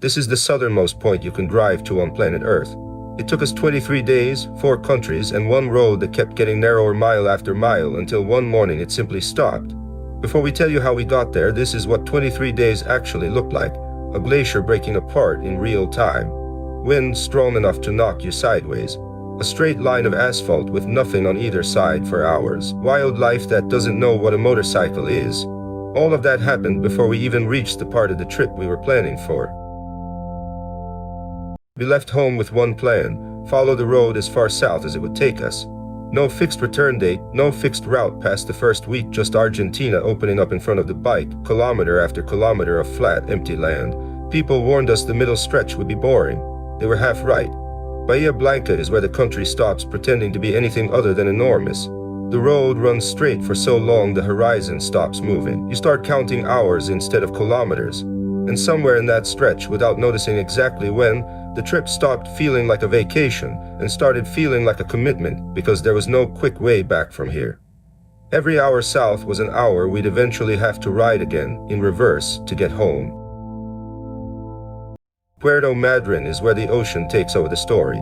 This is the southernmost point you can drive to on planet Earth. It took us 23 days, 4 countries, and one road that kept getting narrower mile after mile until one morning it simply stopped. Before we tell you how we got there, this is what 23 days actually looked like. A glacier breaking apart in real time. Wind strong enough to knock you sideways. A straight line of asphalt with nothing on either side for hours. Wildlife that doesn't know what a motorcycle is. All of that happened before we even reached the part of the trip we were planning for. We left home with one plan: follow the road as far south as it would take us. No fixed return date, no fixed route past the first week, just Argentina opening up in front of the bike, kilometer after kilometer of flat, empty land. People warned us the middle stretch would be boring. They were half right. Bahía Blanca is where the country stops pretending to be anything other than enormous. The road runs straight for so long the horizon stops moving. You start counting hours instead of kilometers. And somewhere in that stretch, without noticing exactly when, the trip stopped feeling like a vacation and started feeling like a commitment, because there was no quick way back from here. Every hour south was an hour we'd eventually have to ride again, in reverse, to get home. Puerto Madryn is where the ocean takes over the story.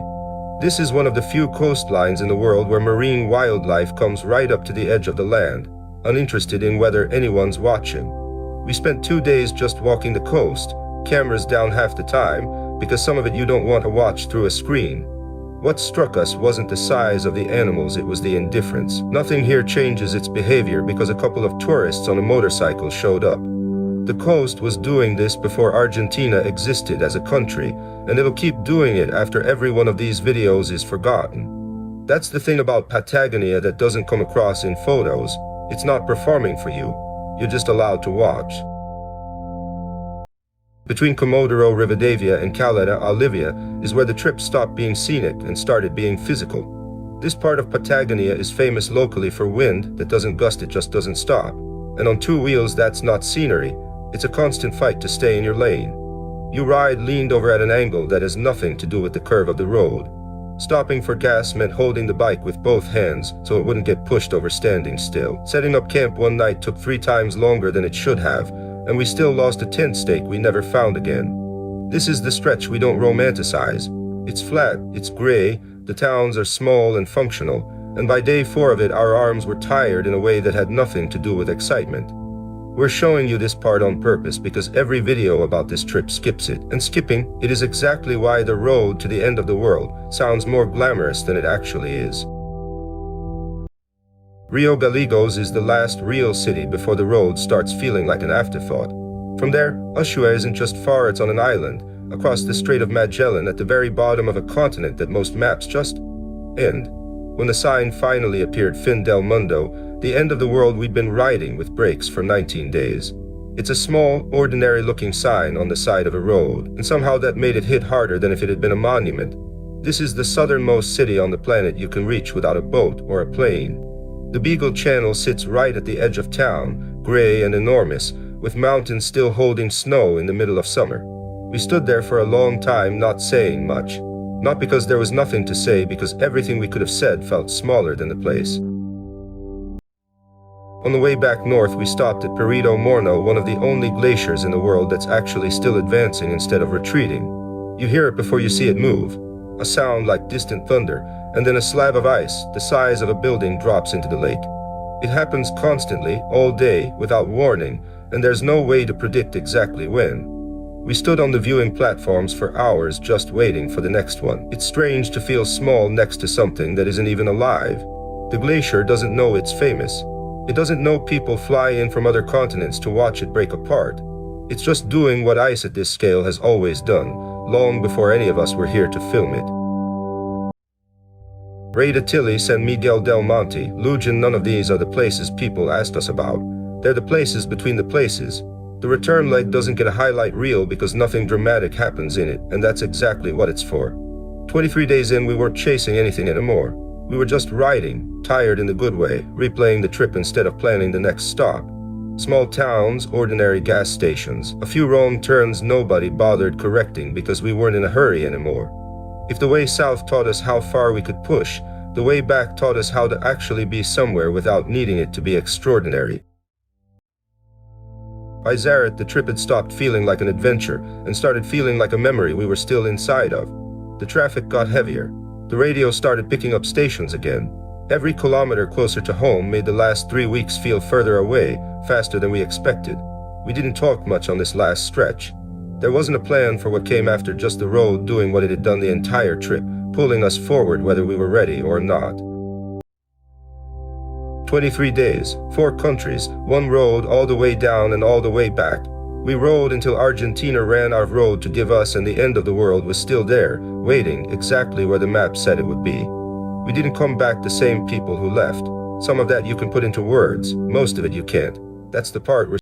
This is one of the few coastlines in the world where marine wildlife comes right up to the edge of the land, uninterested in whether anyone's watching. We spent 2 days just walking the coast, cameras down half the time, because some of it you don't want to watch through a screen. What struck us wasn't the size of the animals, it was the indifference. Nothing here changes its behavior because a couple of tourists on a motorcycle showed up. The coast was doing this before Argentina existed as a country, and it'll keep doing it after every one of these videos is forgotten. That's the thing about Patagonia that doesn't come across in photos. It's not performing for you. You're just allowed to watch. Between Comodoro, Rivadavia, and Caleta, Olivia, is where the trip stopped being scenic and started being physical. This part of Patagonia is famous locally for wind that doesn't gust, it just doesn't stop. And on 2 wheels, that's not scenery. It's a constant fight to stay in your lane. You ride leaned over at an angle that has nothing to do with the curve of the road. Stopping for gas meant holding the bike with both hands so it wouldn't get pushed over standing still. Setting up camp one night took 3 times longer than it should have, and we still lost a tent stake we never found again. This is the stretch we don't romanticize. It's flat, it's gray, the towns are small and functional, and by day 4 of it our arms were tired in a way that had nothing to do with excitement. We're showing you this part on purpose because every video about this trip skips it, and skipping it is exactly why the road to the end of the world sounds more glamorous than it actually is. Rio Gallegos is the last real city before the road starts feeling like an afterthought. From there, Ushuaia isn't just far, it's on an island, across the Strait of Magellan at the very bottom of a continent that most maps just end. When the sign finally appeared, Fin del Mundo, the end of the world we'd been riding with brakes for 19 days. It's a small, ordinary-looking sign on the side of a road, and somehow that made it hit harder than if it had been a monument. This is the southernmost city on the planet you can reach without a boat or a plane. The Beagle Channel sits right at the edge of town, gray and enormous, with mountains still holding snow in the middle of summer. We stood there for a long time not saying much. Not because there was nothing to say, because everything we could have said felt smaller than the place. On the way back north, we stopped at Perito Moreno, one of the only glaciers in the world that's actually still advancing instead of retreating. You hear it before you see it move. A sound like distant thunder, and then a slab of ice, the size of a building, drops into the lake. It happens constantly, all day, without warning, and there's no way to predict exactly when. We stood on the viewing platforms for hours just waiting for the next one. It's strange to feel small next to something that isn't even alive. The glacier doesn't know it's famous. It doesn't know people fly in from other continents to watch it break apart. It's just doing what ice at this scale has always done, long before any of us were here to film it. Rey de Tilly, San Miguel del Monte, Lujan, none of these are the places people asked us about. They're the places between the places. The return leg doesn't get a highlight reel because nothing dramatic happens in it, and that's exactly what it's for. 23 days in, we weren't chasing anything anymore. We were just riding, tired in the good way, replaying the trip instead of planning the next stop. Small towns, ordinary gas stations, a few wrong turns nobody bothered correcting because we weren't in a hurry anymore. If the way south taught us how far we could push, the way back taught us how to actually be somewhere without needing it to be extraordinary. By Zaret, the trip had stopped feeling like an adventure and started feeling like a memory we were still inside of. The traffic got heavier. The radio started picking up stations again. Every kilometer closer to home made the last 3 weeks feel further away, faster than we expected. We didn't talk much on this last stretch. There wasn't a plan for what came after, just the road doing what it had done the entire trip, pulling us forward whether we were ready or not. 23 days, 4 countries, 1 road all the way down and all the way back. We rode until Argentina ran our road to give us, and the end of the world was still there, waiting exactly where the map said it would be. We didn't come back the same people who left. Some of that you can put into words, most of it you can't. That's the part we're